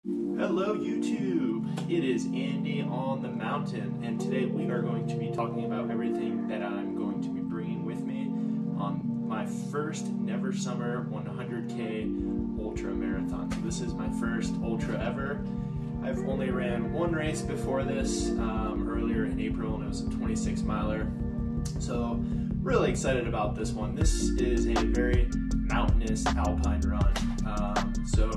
Hello YouTube, it is Andy on the mountain, and today we are going to be talking about everything that I'm going to be bringing with me on my first Never Summer 100K ultra marathon. So this is my first ultra ever. I've only ran one race before this earlier in April, and it was a 26 miler. So really excited about this one. This is a very mountainous alpine run. So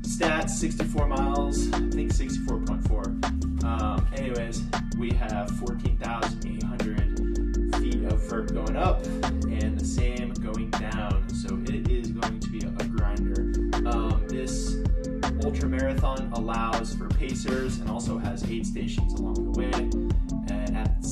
stats 64 miles, I think 64.4. Anyways, we have 14,800 feet of vert going up and the same going down. So it is going to be a grinder. This ultra marathon allows for pacers and also has aid stations along the way. And at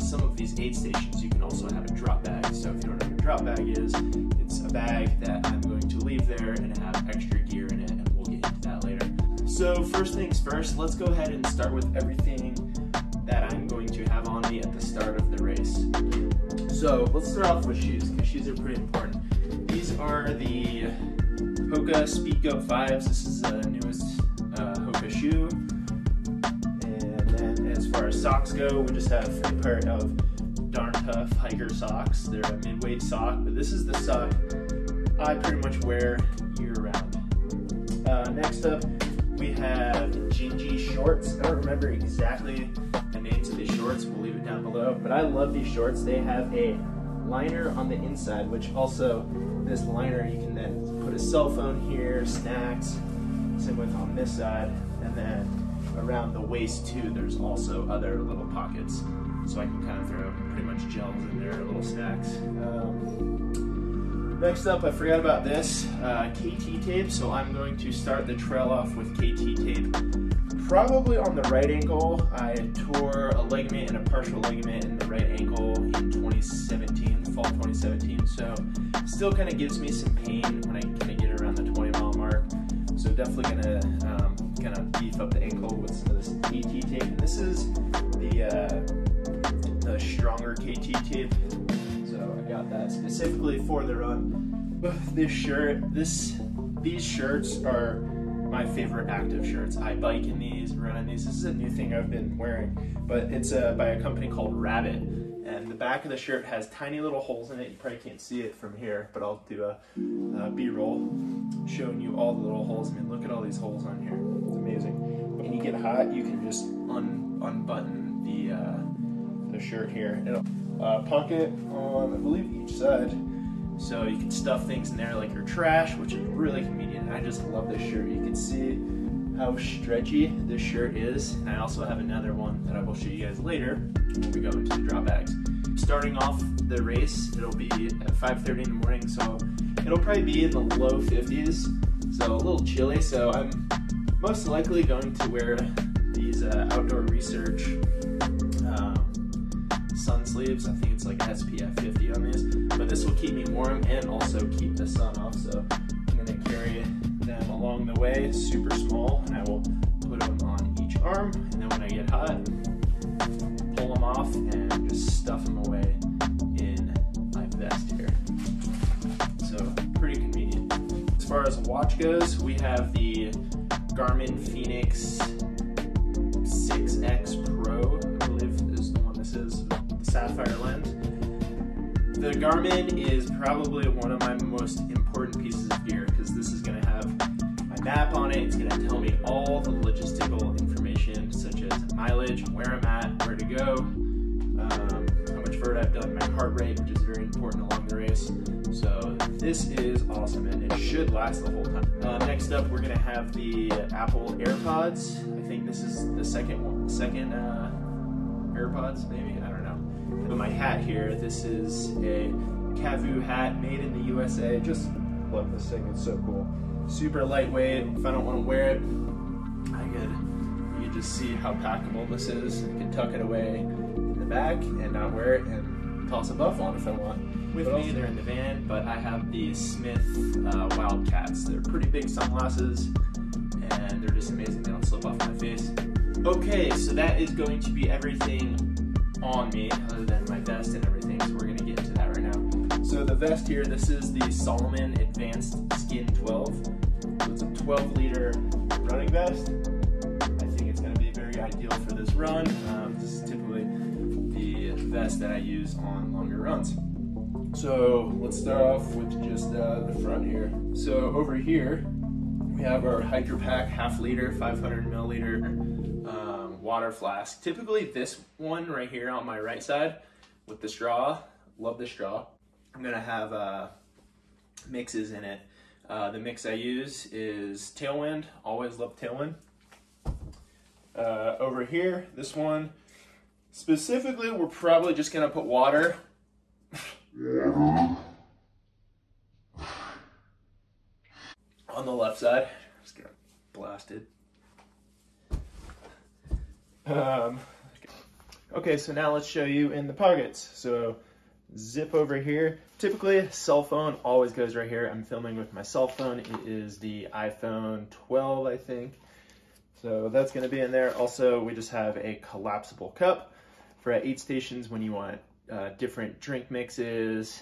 some of these aid stations, you can also have a drop bag. So if you don't know what a drop bag is, it's a bag that I'm going to leave there and have extra gear in it, and we'll get into that later. So first things first, let's go ahead and start with everything that I'm going to have on me at the start of the race. So let's start off with shoes, because shoes are pretty important. These are the Hoka Speedgoat 5s. This is the newest Hoka shoe. And then as far as socks go, we just have a pair of Darn Tough hiker socks. They're a mid-weight sock, but this is the sock I pretty much wear year-round. Next up, we have Gingy shorts. I don't remember exactly the names of these shorts. We'll leave it down below. But I love these shorts. They have a liner on the inside, which also, this liner, you can then put a cell phone here, snacks, same with on this side, and then around the waist too, there's also other little pockets. So I can kind of throw pretty much gels in there, little snacks. Next up, I forgot about this, KT tape. So I'm going to start the trail off with KT tape. Probably on the right ankle. I tore a ligament and a partial ligament in the right ankle in 2017, fall 2017. So still kind of gives me some pain when I kind of get around the 20-mile mark. So definitely gonna kind of beef up the ankle with some of this KT tape. And this is the stronger KT tape. So I got that specifically for the run. This shirt, these shirts are my favorite active shirts. I bike in these, run in these. This is a new thing I've been wearing, but it's by a company called Rabbit. And the back of the shirt has tiny little holes in it. You probably can't see it from here, but I'll do a B-roll showing you all the little holes. I mean, look at all these holes on here. It's amazing. When you get hot, you can just unbutton the shirt here. It'll pocket on, I believe, each side. So you can stuff things in there like your trash, which is really convenient. I just love this shirt. You can see how stretchy this shirt is. And I also have another one that I will show you guys later when we go into the drop bags. Starting off the race, it'll be at 5:30 in the morning, so it'll probably be in the low 50s, so a little chilly. So I'm most likely going to wear these Outdoor Research sun sleeves. I think it's like SPF 50 on these, but this will keep me warm and also keep the sun off. So I'm going to carry them along the way, super small, and I will put them on each arm, and then when I get hot, pull them off and just stuff them away in my vest here. So pretty convenient. As far as watch goes, we have the Garmin Fenix 6X Pro, I believe is the one this is, the sapphire lens. The Garmin is probably one of my most important pieces of gear, because this is going to have my map on it. It's going to tell me all the logistical information, such as mileage, where I'm at, where to go, how much vert I've done, my heart rate, which is very important along the race. So this is awesome, and it should last the whole time. Next up, we're going to have the Apple AirPods. I think this is the second AirPods, maybe, I don't know. But my hat here, this is a Cavu hat made in the USA. Just love this thing, it's so cool. Super lightweight. If I don't want to wear it, you can just see how packable this is. I can tuck it away in the back and not wear it and toss a buff on if I want. With me, they're in the van, but I have the Smith Wildcats. They're pretty big sunglasses, and they're just amazing. They don't slip off my face. Okay, so that is going to be everything on me, other than my vest and everything, so we're going to get into that right now. So the vest here, this is the Salomon Advanced Skin 12. So it's a 12-liter running vest. vest. I think it's going to be very ideal for this run. This is typically the vest that I use on longer runs. So let's start off with just the front here. So over here, we have our Hydro Pack half liter, 500 milliliter water flask. Typically this one right here on my right side with the straw, love the straw. I'm gonna have mixes in it. The mix I use is Tailwind, always love Tailwind. Over here, this one, specifically, we're probably just gonna put water. On the left side, just gonna blast it. Okay, so now let's show you in the pockets. So zip over here. Typically, cell phone always goes right here. I'm filming with my cell phone. It is the iPhone 12, I think. So that's gonna be in there. Also, we just have a collapsible cup for at aid stations when you want different drink mixes.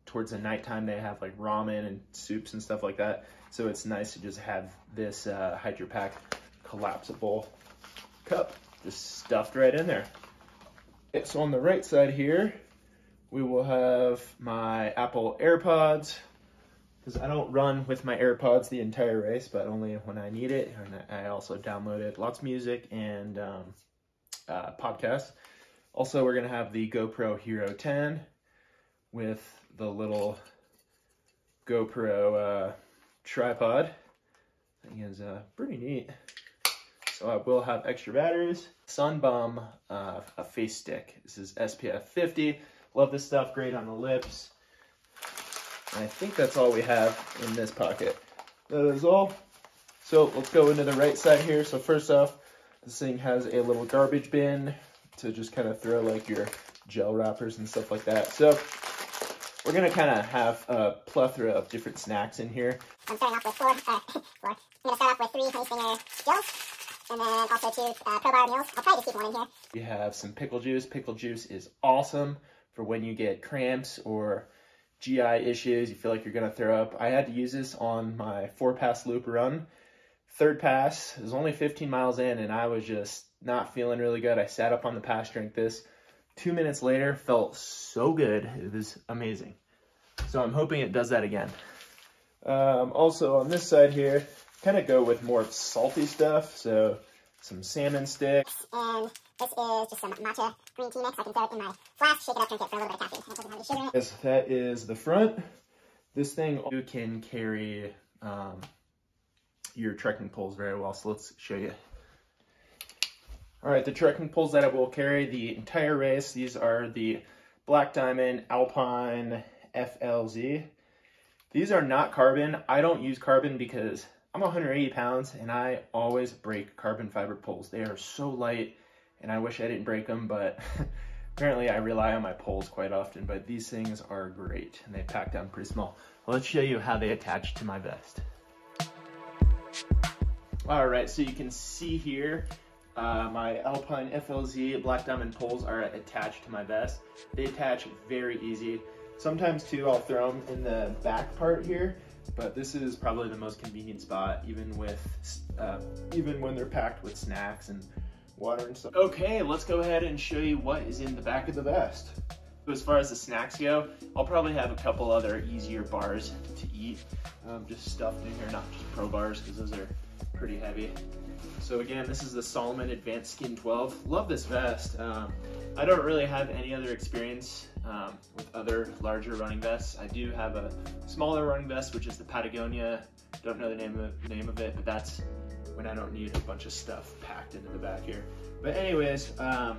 Towards the nighttime, they have like ramen and soups and stuff like that. So it's nice to just have this Hydro Pack collapsible cup just stuffed right in there. Okay, so on the right side here, we will have my Apple AirPods, because I don't run with my AirPods the entire race, but only when I need it. And I also downloaded lots of music and podcasts. Also, we're gonna have the GoPro Hero 10 with the little GoPro tripod. I think is pretty neat. So I will have extra batteries. Sunbum, a face stick. This is SPF 50. Love this stuff, great on the lips. And I think that's all we have in this pocket. That is all. So let's go into the right side here. So first off, this thing has a little garbage bin to just kind of throw like your gel wrappers and stuff like that. So we're gonna kind of have a plethora of different snacks in here. I'm starting off with four. I'm gonna start off with 3 honey stinger gels, and then also 2 Pro-Bar meals. I'll probably just keep 1 in here. We have some pickle juice. Pickle juice is awesome for when you get cramps or GI issues, you feel like you're gonna throw up. I had to use this on my 4-pass loop run. 3rd pass, it was only 15 miles in and I was just not feeling really good. I sat up on the pass, drank this. 2 minutes later, felt so good. It was amazing. So I'm hoping it does that again. Also on this side here, kind of go with more salty stuff. So some salmon sticks. And this is just some matcha green tea mix. I can throw it in my flask, shake it up, drink it for a little bit of caffeine. It doesn't have any sugar in it. Yes, that is the front. This thing you can carry your trekking poles very well. So let's show you. All right, the trekking poles that I will carry the entire race. These are the Black Diamond Alpine FLZ. These are not carbon. I don't use carbon because I'm 180 pounds and I always break carbon fiber poles. They are so light and I wish I didn't break them, but apparently I rely on my poles quite often, but these things are great and they pack down pretty small. Well, let's show you how they attach to my vest. All right, so you can see here, my Alpine FLZ Black Diamond poles are attached to my vest. They attach very easy. Sometimes too, I'll throw them in the back part here, but this is probably the most convenient spot, even when they're packed with snacks and water and stuff. Okay, let's go ahead and show you what is in the back of the vest. As far as the snacks go, I'll probably have a couple other easier bars to eat, just stuffed in here, not just Pro bars, because those are pretty heavy. So again, this is the Salomon Advanced Skin 12. Love this vest. I don't really have any other experience with other larger running vests. I do have a smaller running vest, which is the Patagonia. Don't know the name of it, but that's when I don't need a bunch of stuff packed into the back here. But anyways, so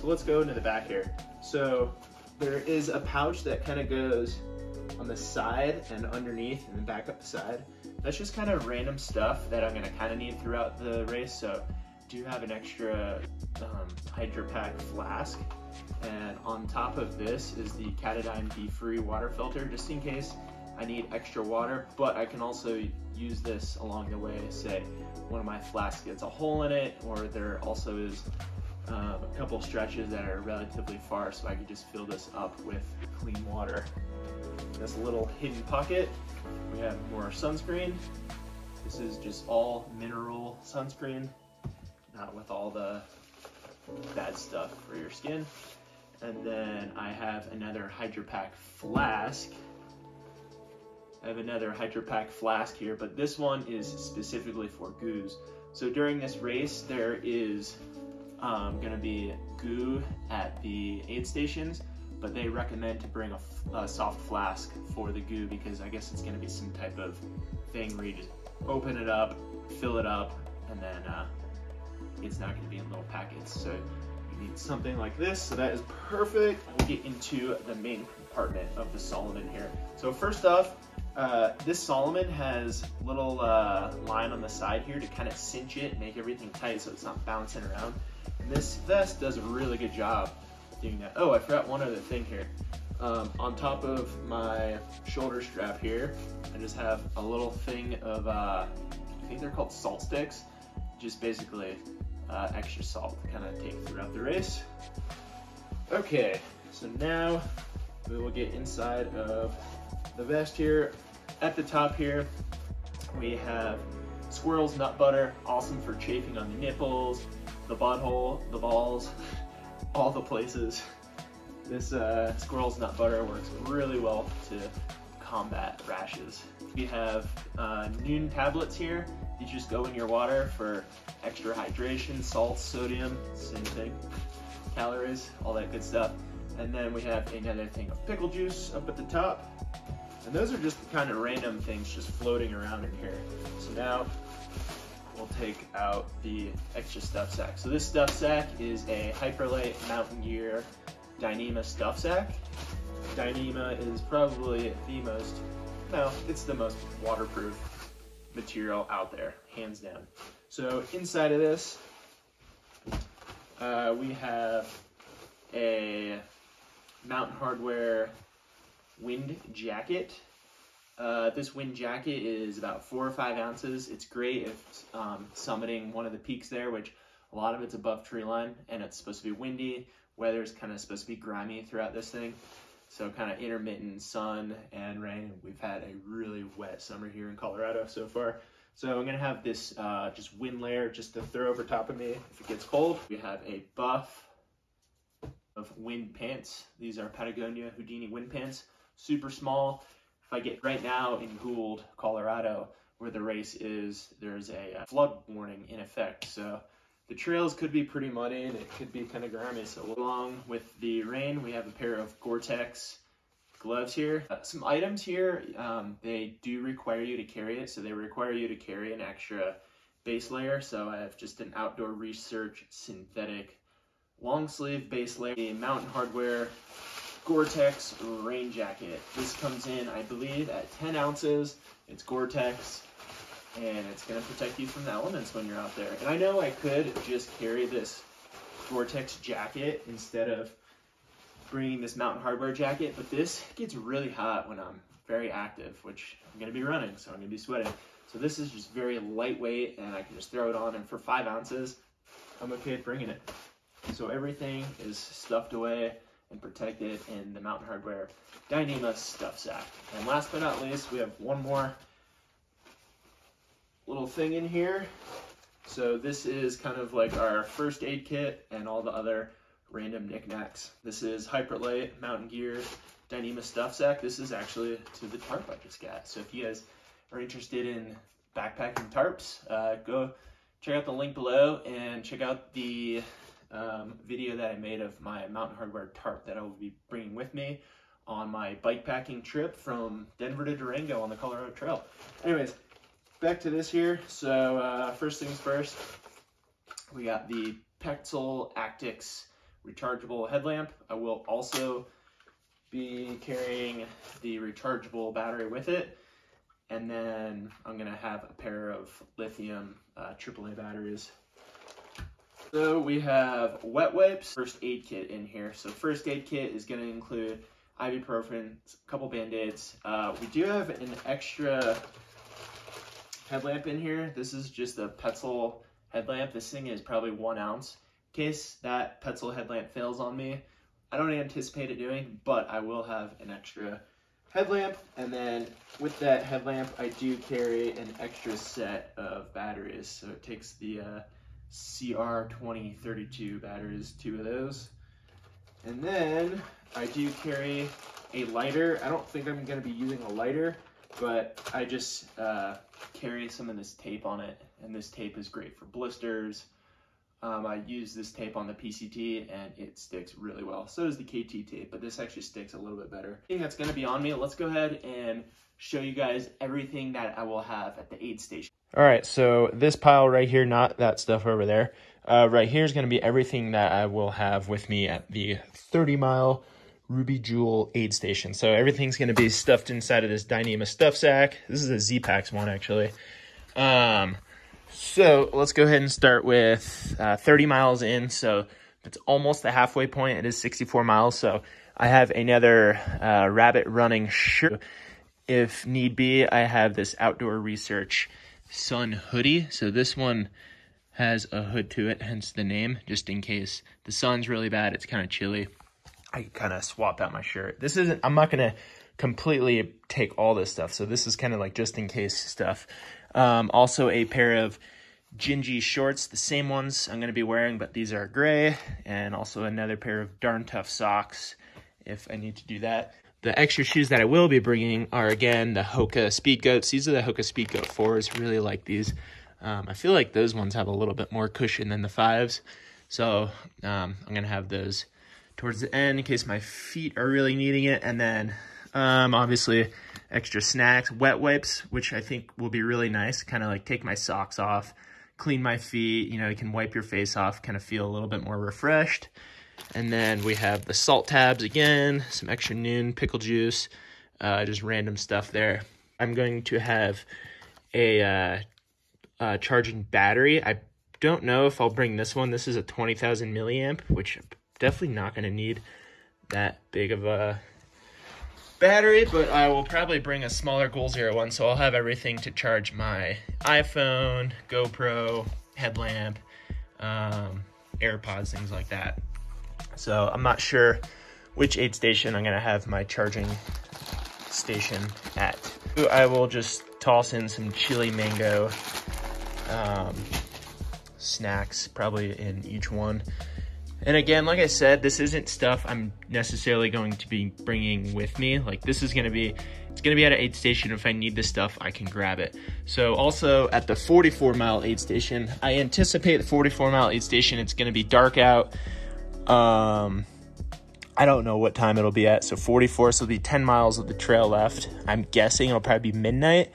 let's go into the back here. So there is a pouch that kind of goes on the side and underneath and then back up the side. That's just kind of random stuff that I'm gonna kind of need throughout the race. So I do have an extra Hydro Pack flask. And on top of this is the Catadine Be-Free water filter, just in case I need extra water, but I can also use this along the way. Say one of my flasks gets a hole in it, or there also is a couple stretches that are relatively far, so I can just fill this up with clean water. This little hidden pocket, we have more sunscreen. This is just all mineral sunscreen, not with all the bad stuff for your skin. And then I have another Hydro Pack flask. I have another Hydro Pack flask here, but this one is specifically for goos. So during this race, there is gonna be goo at the aid stations, but they recommend to bring a soft flask for the goo because I guess it's gonna be some type of thing where you just open it up, fill it up, and then it's not gonna be in little packets. So you need something like this, so that is perfect. We'll get into the main compartment of the Solomon here. So first off, this Solomon has a little line on the side here to kind of cinch it, make everything tight so it's not bouncing around. And this vest does a really good job doing that. Oh, I forgot one other thing here. On top of my shoulder strap here, I just have a little thing of, I think they're called salt sticks, just basically extra salt to kind of take throughout the race. Okay, so now we will get inside of the vest here. At the top here, we have Squirrel's nut butter, awesome for chafing on the nipples, the butthole, the balls, all the places. This Squirrel's nut butter works really well to combat rashes. We have Noon tablets here. These just go in your water for extra hydration, salt, sodium, same thing, calories, all that good stuff. And then we have another thing of pickle juice up at the top. And those are just the kind of random things just floating around in here. So now we'll take out the extra stuff sack. So this stuff sack is a Hyperlight Mountain Gear Dyneema stuff sack. Dyneema is probably it's the most waterproof material out there, hands down. So inside of this, we have a Mountain Hardwear wind jacket. This wind jacket is about 4 or 5 ounces. It's great if summiting one of the peaks there, which a lot of it's above tree line, and it's supposed to be windy. Weather's kind of supposed to be grimy throughout this thing, so kind of intermittent sun and rain. We've had a really wet summer here in Colorado so far. So I'm gonna have this just wind layer just to throw over top of me if it gets cold. We have a buff of wind pants. These are Patagonia Houdini wind pants, super small. If I get right now in Gould, Colorado, where the race is, there's a flood warning in effect. So the trails could be pretty muddy and it could be kind of grimy. So along with the rain, we have a pair of Gore-Tex gloves here. Some items here, they do require you to carry it. So they require you to carry an extra base layer. So I have just an Outdoor Research synthetic long sleeve base layer, a Mountain Hardwear Gore-Tex rain jacket. This comes in, I believe, at 10 ounces. It's Gore-Tex, and it's going to protect you from the elements when you're out there. And I know I could just carry this Gore-Tex jacket instead of bringing this Mountain Hardwear jacket, but this gets really hot when I'm very active, which I'm going to be running, so I'm going to be sweating. So this is just very lightweight, and I can just throw it on, and for 5 ounces, I'm okay bringing it. So everything is stuffed away and protected in the Mountain Hardwear Dyneema stuff sack. And last but not least, we have one more little thing in here. So this is kind of like our first aid kit and all the other random knickknacks. This is Hyperlight Mountain Gear Dyneema stuff sack. This is actually to the tarp I just got. So if you guys are interested in backpacking tarps, go check out the link below and check out the video that I made of my Mountain Hardwear tarp that I will be bringing with me on my bike packing trip from Denver to Durango on the Colorado Trail. Anyways, back to this here. So first things first, we got the Pexel Actix rechargeable headlamp. I will also be carrying the rechargeable battery with it, and then I'm gonna have a pair of lithium AAA batteries. So we have wet wipes, first aid kit in here. So first aid kit is gonna include ibuprofen, a couple Band-Aids. We do have an extra headlamp in here. This is just a Pexel headlamp. This thing is probably 1 ounce. In case that Pexel headlamp fails on me, I don't anticipate it doing, but I will have an extra headlamp, and then with that headlamp, I do carry an extra set of batteries. So it takes the CR2032 batteries, 2 of those. And then I do carry a lighter. I don't think I'm gonna be using a lighter, but I just carry some of this tape on it, and this tape is great for blisters. I use this tape on the PCT and it sticks really well. So does the KT tape, but this actually sticks a little bit better. I think that's gonna be on me. Let's go ahead and show you guys everything that I will have at the aid station. All right, so this pile right here, not that stuff over there, right here is gonna be everything that I will have with me at the 30-mile Ruby Jewel aid station. So everything's gonna be stuffed inside of this Dyneema stuff sack. This is a Z-Packs one, actually. So let's go ahead and start with 30 miles in. So it's almost the halfway point. It is 64 miles. So I have another rabbit running shirt. If need be, I have this Outdoor Research Sun hoodie. So this one has a hood to it, hence the name, just in case the sun's really bad. It's kind of chilly. I kind of swap out my shirt. This isn't, I'm not going to completely take all this stuff. So this is kind of like just in case stuff. Also a pair of Gingy shorts, the same ones I'm going to be wearing, but these are gray, and also another pair of Darn Tough socks if I need to do that. The extra shoes that I will be bringing are, again, the Hoka Speed Goats. These are the Hoka Speed Goat 4s. Really like these. I feel like those ones have a little bit more cushion than the 5s, so I'm going to have those towards the end in case my feet are really needing it. And then obviously extra snacks, wet wipes, which I think will be really nice. Kind of like take my socks off, clean my feet, you know, you can wipe your face off, kind of feel a little bit more refreshed. And then we have the salt tabs again, some extra Noon pickle juice, just random stuff there. I'm going to have a charging battery. I don't know if I'll bring this one. This is a 20,000 milliamp, which I'm definitely not going to need that big of a battery, but I will probably bring a smaller Gould Zero one, so I'll have everything to charge my iPhone, GoPro, headlamp, AirPods, things like that. So I'm not sure which aid station I'm going to have my charging station at. I will just toss in some chili mango snacks probably in each one. And again, like I said, this isn't stuff I'm necessarily going to be bringing with me. Like this is going to be, it's going to be at an aid station. If I need this stuff, I can grab it. So also at the 44-mile aid station, I anticipate the 44-mile aid station, it's going to be dark out. I don't know what time it'll be at. So 44, so it'll be 10 miles of the trail left. I'm guessing it'll probably be midnight.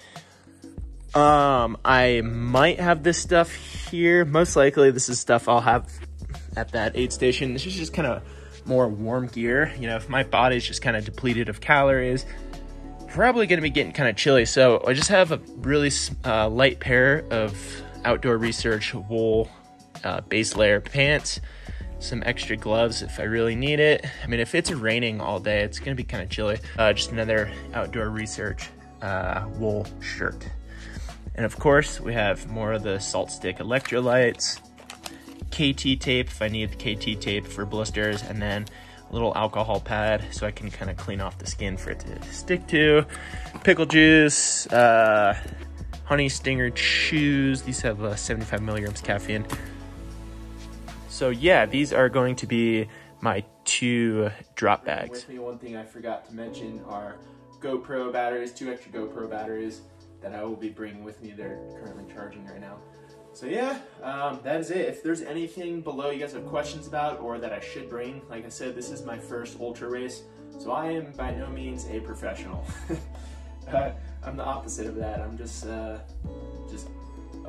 I might have this stuff here. Most likely this is stuff I'll have at that aid station. This is just kind of more warm gear. You know, if my body's just kind of depleted of calories, probably going to be getting kind of chilly. So I just have a really light pair of Outdoor Research wool base layer pants, some extra gloves if I really need it. I mean, if it's raining all day, it's going to be kind of chilly. Just another Outdoor Research wool shirt. And of course, we have more of the Salt Stick electrolytes, KT tape if I need the KT tape for blisters, and then a little alcohol pad so I can kind of clean off the skin for it to stick to. Pickle juice, honey stinger chews. These have 75 milligrams caffeine. So yeah, these are going to be my 2 drop bags. With me, one thing I forgot to mention are GoPro batteries, 2 extra GoPro batteries that I will be bringing with me. They're currently charging right now. So yeah, that is it. If there's anything below you guys have questions about or that I should bring, like I said, this is my first ultra race, so I am by no means a professional. I'm the opposite of that. I'm just a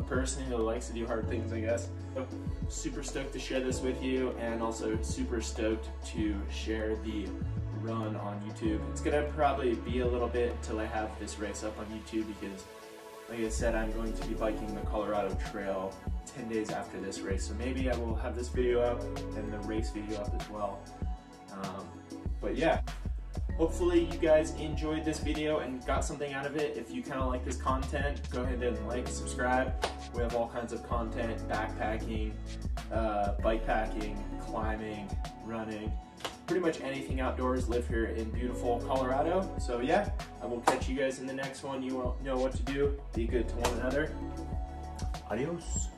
person who likes to do hard things, I guess. So, super stoked to share this with you, and also super stoked to share the run on YouTube. It's gonna probably be a little bit until I have this race up on YouTube because, like I said, I'm going to be biking the Colorado Trail 10 days after this race. So maybe I will have this video up and the race video up as well. But yeah, hopefully you guys enjoyed this video and got something out of it. If you kind of like this content, go ahead and like, subscribe. We have all kinds of content: backpacking, bike packing, climbing, running, pretty much anything outdoors live here in beautiful Colorado. So yeah, I will catch you guys in the next one. You know what to do. Be good to one another. Adios.